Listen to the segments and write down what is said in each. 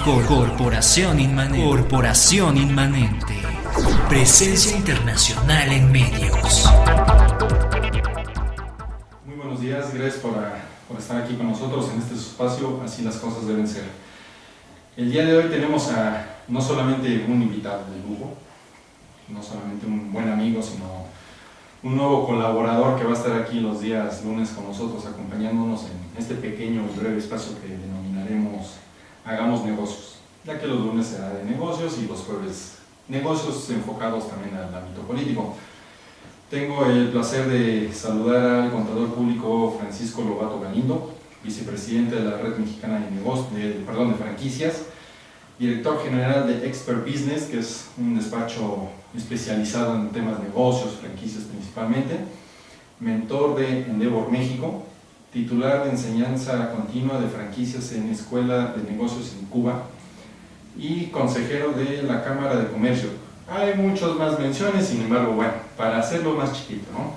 Corporación Inmanente. Presencia internacional en medios. Muy buenos días, gracias por estar aquí con nosotros en este espacio, así las cosas deben ser. El día de hoy tenemos a no solamente un invitado de lujo, no solamente un buen amigo, sino un nuevo colaborador que va a estar aquí los días lunes con nosotros, acompañándonos en este pequeño y breve espacio que denominaremos Hagamos Negocios, ya que los lunes será de negocios y los jueves negocios enfocados también al ámbito político. Tengo el placer de saludar al contador público Francisco Lobato Galindo, vicepresidente de la Red Mexicana de Franquicias, director general de Expert Business, que es un despacho especializado en temas de negocios, franquicias principalmente, mentor de Endeavor México, titular de enseñanza continua de franquicias en Escuela de Negocios en Cuba y consejero de la Cámara de Comercio. Hay muchas más menciones, sin embargo, bueno, para hacerlo más chiquito, ¿no?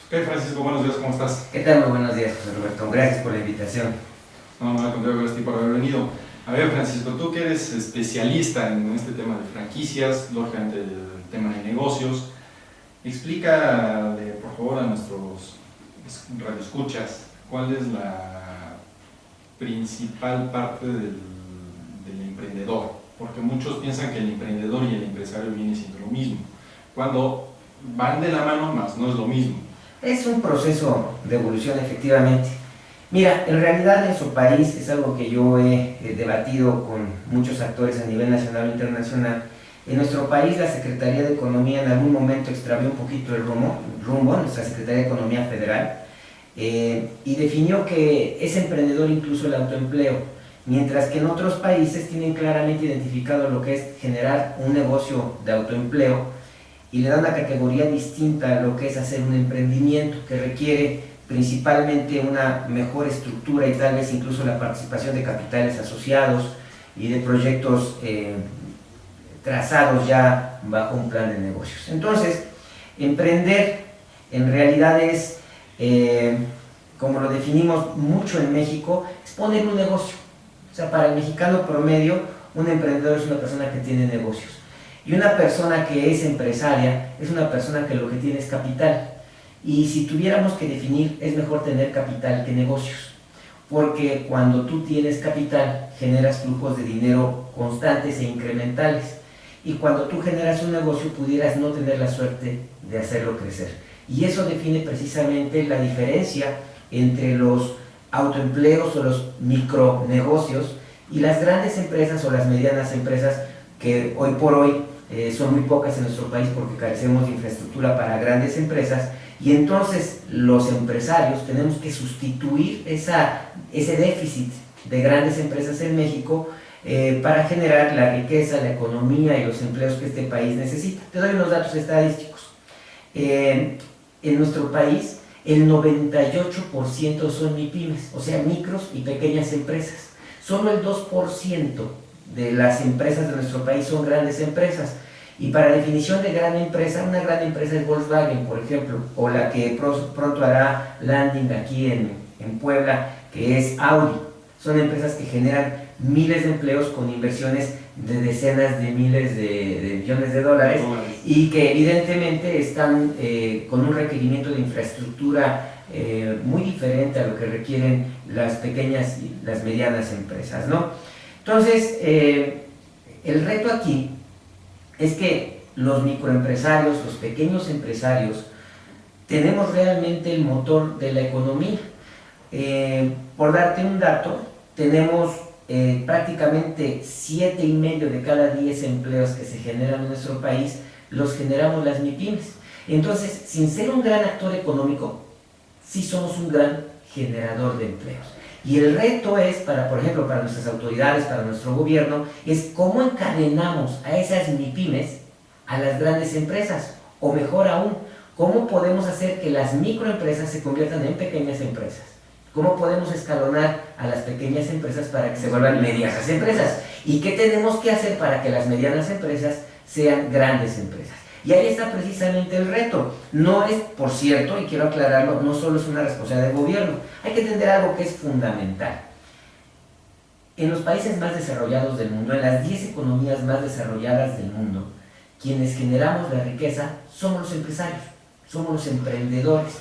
Ok, Francisco, buenos días, ¿cómo estás? ¿Qué tal? Muy buenos días, José Roberto. Gracias por la invitación. No, al contrario, gracias a ti por haber venido. A ver, Francisco, tú que eres especialista en este tema de franquicias, lógicamente el tema de negocios, explícale, por favor, a nuestros radioescuchas cuál es la principal parte del emprendedor, porque muchos piensan que el emprendedor y el empresario vienen siendo lo mismo, cuando van de la mano, más no es lo mismo. Es un proceso de evolución, efectivamente. Mira, en realidad en nuestro país es algo que yo he debatido con muchos actores a nivel nacional e internacional. En nuestro país la Secretaría de Economía en algún momento extravió un poquito el rumbo, nuestra Secretaría de Economía Federal, y definió que es emprendedor incluso el autoempleo, mientras que en otros países tienen claramente identificado lo que es generar un negocio de autoempleo y le dan una categoría distinta a lo que es hacer un emprendimiento que requiere principalmente una mejor estructura y tal vez incluso la participación de capitales asociados y de proyectos trazados ya bajo un plan de negocios. Entonces, emprender en realidad es, como lo definimos mucho en México, es poner un negocio. O sea, para el mexicano promedio, un emprendedor es una persona que tiene negocios. Y una persona que es empresaria es una persona que lo que tiene es capital. Y si tuviéramos que definir, es mejor tener capital que negocios, porque cuando tú tienes capital, generas flujos de dinero constantes e incrementales, y cuando tú generas un negocio, pudieras no tener la suerte de hacerlo crecer. Y eso define precisamente la diferencia entre los autoempleos o los micronegocios y las grandes empresas o las medianas empresas, que hoy por hoy son muy pocas en nuestro país porque carecemos de infraestructura para grandes empresas. Y entonces los empresarios tenemos que sustituir ese déficit de grandes empresas en México para generar la riqueza, la economía y los empleos que este país necesita. Te doy unos datos estadísticos. En nuestro país el 98% son MIPYMES, o sea, micros y pequeñas empresas. Solo el 2% de las empresas de nuestro país son grandes empresas. Y para definición de gran empresa, una gran empresa es Volkswagen, por ejemplo, o la que pronto hará landing aquí en Puebla, que es Audi. Son empresas que generan miles de empleos con inversiones de decenas de miles de millones de dólares y que evidentemente están con un requerimiento de infraestructura muy diferente a lo que requieren las pequeñas y las medianas empresas, ¿no? Entonces, el reto aquí es que los microempresarios, los pequeños empresarios, tenemos realmente el motor de la economía. Por darte un dato, tenemos prácticamente 7,5 de cada 10 empleos que se generan en nuestro país, los generamos las MIPYMES. Entonces, sin ser un gran actor económico, sí somos un gran generador de empleos. Y el reto es, por ejemplo, para nuestras autoridades, para nuestro gobierno, es cómo encadenamos a esas MIPYMES a las grandes empresas, o mejor aún, cómo podemos hacer que las microempresas se conviertan en pequeñas empresas. ¿Cómo podemos escalonar a las pequeñas empresas para que se vuelvan medianas empresas? ¿Y qué tenemos que hacer para que las medianas empresas sean grandes empresas? Y ahí está precisamente el reto. No es, por cierto, y quiero aclararlo, no solo es una responsabilidad del gobierno. Hay que entender algo que es fundamental. en los países más desarrollados del mundo, en las 10 economías más desarrolladas del mundo, quienes generamos la riqueza somos los empresarios, somos los emprendedores.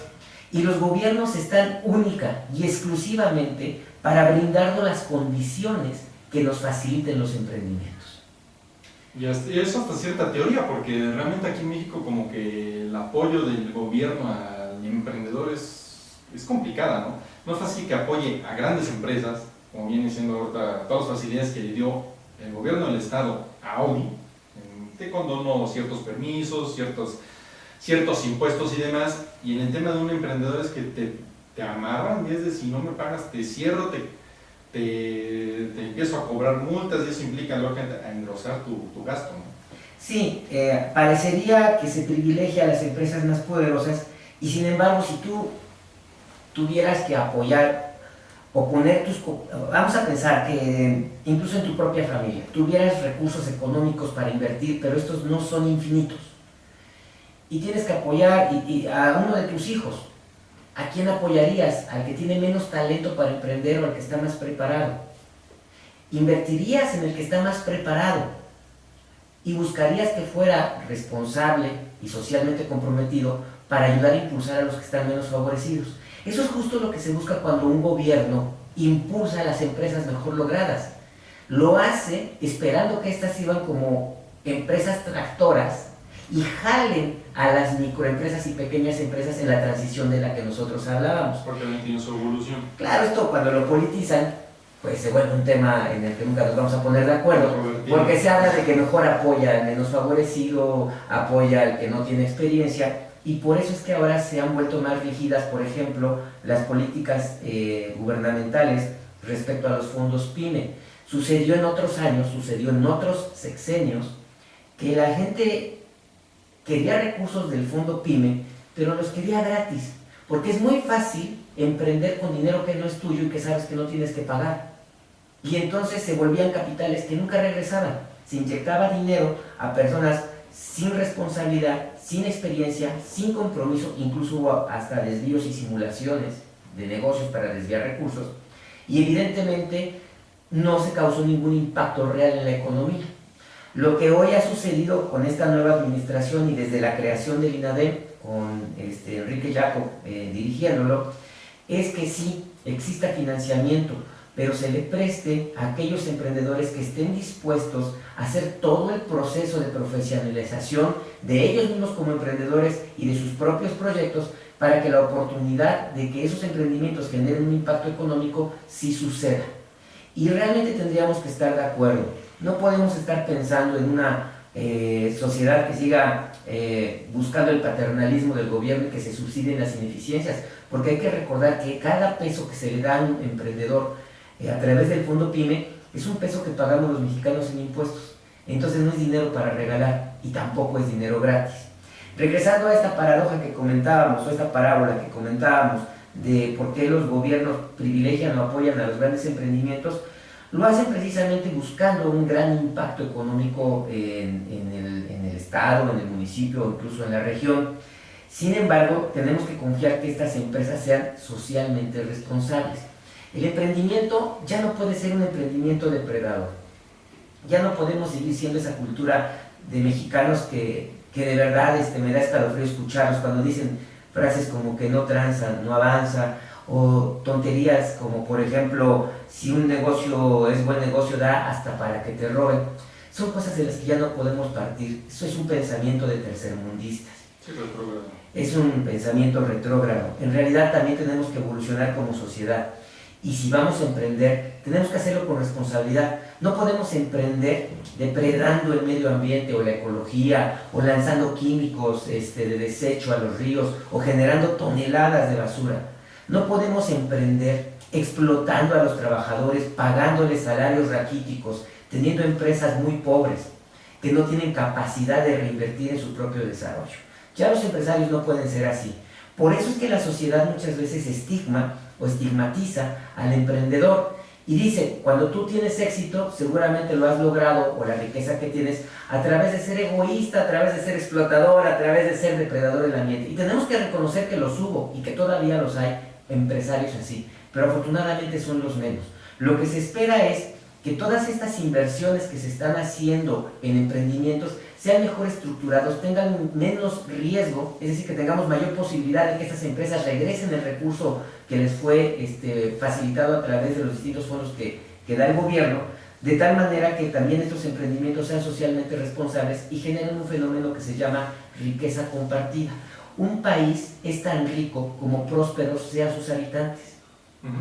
Y los gobiernos están única y exclusivamente para brindarnos las condiciones que nos faciliten los emprendimientos. Y eso hasta cierta teoría, porque realmente aquí en México como que el apoyo del gobierno al emprendedor es complicada, ¿no? No es fácil que apoye a grandes empresas, como viene siendo ahorita todas las facilidades que le dio el gobierno del estado a Audi, te condonó ciertos permisos, ciertos impuestos y demás, y en el tema de un emprendedor es que te amarran, y es de si no me pagas te cierro, te empiezo a cobrar multas, y eso implica lógicamente a engrosar tu gasto, ¿no? Sí, parecería que se privilegia a las empresas más poderosas, y sin embargo, si tú tuvieras que apoyar o poner vamos a pensar que incluso en tu propia familia, tuvieras recursos económicos para invertir, pero estos no son infinitos, y tienes que apoyar a uno de tus hijos. ¿A quién apoyarías? ¿Al que tiene menos talento para emprender o al que está más preparado? Invertirías en el que está más preparado y buscarías que fuera responsable y socialmente comprometido para ayudar a impulsar a los que están menos favorecidos. Eso es justo lo que se busca cuando un gobierno impulsa a las empresas mejor logradas. Lo hace esperando que éstas sirvan como empresas tractoras y jalen a las microempresas y pequeñas empresas en la transición de la que nosotros hablábamos. Porque también tiene su evolución. Claro, esto cuando lo politizan, pues se vuelve un tema en el que nunca nos vamos a poner de acuerdo, porque se habla de que mejor apoya al menos favorecido, apoya al que no tiene experiencia, y por eso es que ahora se han vuelto más rígidas, por ejemplo, las políticas gubernamentales respecto a los fondos PYME. Sucedió en otros años, sucedió en otros sexenios, que la gente quería recursos del fondo PYME, pero los quería gratis, porque es muy fácil emprender con dinero que no es tuyo y que sabes que no tienes que pagar. Y entonces se volvían capitales que nunca regresaban. Se inyectaba dinero a personas sin responsabilidad, sin experiencia, sin compromiso, incluso hubo hasta desvíos y simulaciones de negocios para desviar recursos, y evidentemente no se causó ningún impacto real en la economía. Lo que hoy ha sucedido con esta nueva administración y desde la creación del INADEM, con Enrique Jacob dirigiéndolo, es que sí exista financiamiento, pero se le preste a aquellos emprendedores que estén dispuestos a hacer todo el proceso de profesionalización de ellos mismos como emprendedores y de sus propios proyectos, para que la oportunidad de que esos emprendimientos generen un impacto económico sí suceda. Y realmente tendríamos que estar de acuerdo. No podemos estar pensando en una sociedad que siga buscando el paternalismo del gobierno y que se subsidien las ineficiencias, porque hay que recordar que cada peso que se le da a un emprendedor a través del fondo PYME es un peso que pagamos los mexicanos en impuestos. Entonces no es dinero para regalar y tampoco es dinero gratis. Regresando a esta paradoja que comentábamos, o esta parábola que comentábamos de por qué los gobiernos privilegian o apoyan a los grandes emprendimientos, lo hacen precisamente buscando un gran impacto económico en el estado, en el municipio o incluso en la región. Sin embargo, tenemos que confiar que estas empresas sean socialmente responsables. El emprendimiento ya no puede ser un emprendimiento depredador. Ya no podemos seguir siendo esa cultura de mexicanos que de verdad me da escalofrío escucharlos cuando dicen frases como que no tranza, no avanza, o tonterías como, por ejemplo, si un negocio es buen negocio, da hasta para que te roben. Son cosas de las que ya no podemos partir. Eso es un pensamiento de tercermundistas. Sí, retrógrado. Es un pensamiento retrógrado. En realidad también tenemos que evolucionar como sociedad. Y si vamos a emprender, tenemos que hacerlo con responsabilidad. No podemos emprender depredando el medio ambiente o la ecología, o lanzando químicos de desecho a los ríos, o generando toneladas de basura. No podemos emprender explotando a los trabajadores, pagándoles salarios raquíticos, teniendo empresas muy pobres, que no tienen capacidad de reinvertir en su propio desarrollo. Ya los empresarios no pueden ser así. Por eso es que la sociedad muchas veces estigmatiza al emprendedor y dice, cuando tú tienes éxito, seguramente lo has logrado, o la riqueza que tienes, a través de ser egoísta, a través de ser explotador, a través de ser depredador del ambiente. Y tenemos que reconocer que los hubo y que todavía los hay empresarios así, pero afortunadamente son los menos. Lo que se espera es que todas estas inversiones que se están haciendo en emprendimientos sean mejor estructurados, tengan menos riesgo, es decir, que tengamos mayor posibilidad de que estas empresas regresen el recurso que les fue facilitado a través de los distintos fondos que da el gobierno, de tal manera que también estos emprendimientos sean socialmente responsables y generen un fenómeno que se llama riqueza compartida. Un país es tan rico como prósperos sean sus habitantes.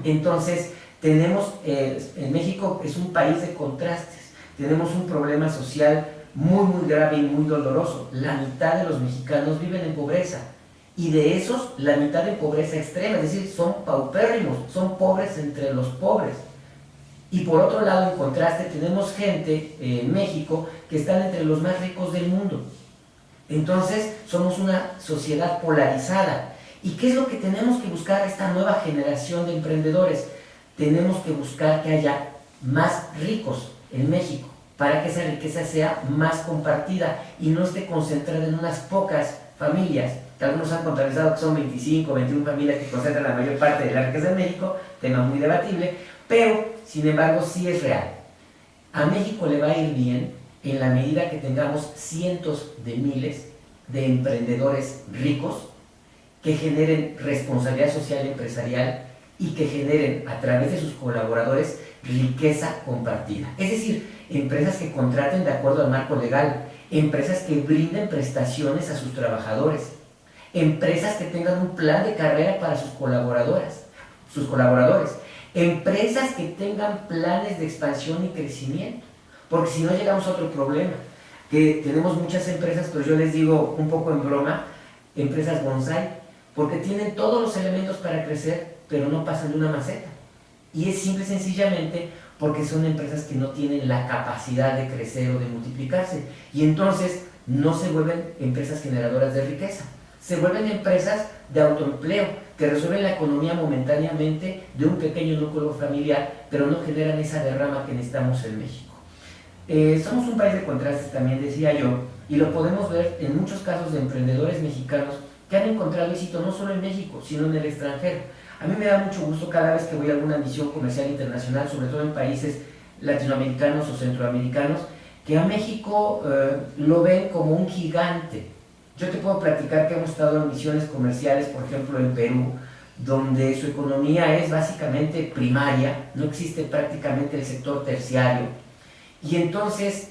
Entonces, tenemos, en México es un país de contrastes, tenemos un problema social muy grave y muy doloroso. La mitad de los mexicanos viven en pobreza, y de esos, la mitad en pobreza extrema, es decir, son paupérrimos, son pobres entre los pobres. Y por otro lado, en contraste, tenemos gente en México que están entre los más ricos del mundo. Entonces, somos una sociedad polarizada. ¿Y qué es lo que tenemos que buscar esta nueva generación de emprendedores? Tenemos que buscar que haya más ricos en México, para que esa riqueza sea más compartida y no esté concentrada en unas pocas familias. Algunos han contabilizado que son 25 o 21 familias que concentran la mayor parte de la riqueza en México, tema muy debatible, pero sin embargo sí es real. A México le va a ir bien en la medida que tengamos cientos de miles de emprendedores ricos que generen responsabilidad social empresarial y que generen a través de sus colaboradores riqueza compartida. Es decir, empresas que contraten de acuerdo al marco legal, empresas que brinden prestaciones a sus trabajadores, empresas que tengan un plan de carrera para sus colaboradores, empresas que tengan planes de expansión y crecimiento, porque si no llegamos a otro problema, que tenemos muchas empresas, pero yo les digo un poco en broma, empresas bonsai, porque tienen todos los elementos para crecer, pero no pasan de una maceta. Y es simple y sencillamente porque son empresas que no tienen la capacidad de crecer o de multiplicarse. Y entonces no se vuelven empresas generadoras de riqueza. Se vuelven empresas de autoempleo que resuelven la economía momentáneamente de un pequeño núcleo familiar, pero no generan esa derrama que necesitamos en México. Somos un país de contrastes también, decía yo, y lo podemos ver en muchos casos de emprendedores mexicanos que han encontrado éxito no solo en México, sino en el extranjero. A mí me da mucho gusto cada vez que voy a alguna misión comercial internacional, sobre todo en países latinoamericanos o centroamericanos, que a México lo ven como un gigante. Yo te puedo platicar que hemos estado en misiones comerciales, por ejemplo en Perú, donde su economía es básicamente primaria, no existe prácticamente el sector terciario, y entonces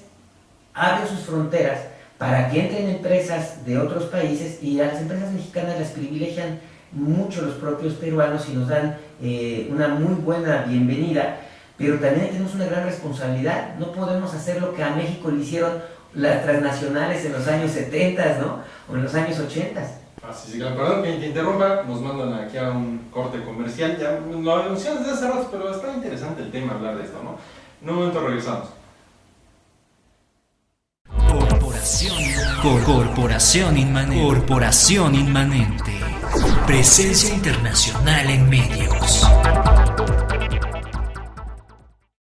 abren sus fronteras para que entren empresas de otros países, y a las empresas mexicanas las privilegian mucho los propios peruanos y nos dan una muy buena bienvenida, pero también tenemos una gran responsabilidad. No podemos hacer lo que a México le hicieron las transnacionales en los años 70, ¿no? O en los años 80. Así es, perdón que te interrumpa, nos mandan aquí a un corte comercial, ya lo anunciamos desde hace rato, pero está interesante el tema hablar de esto, ¿no? En un momento regresamos. Corporación Inmanente. Presencia internacional en medios.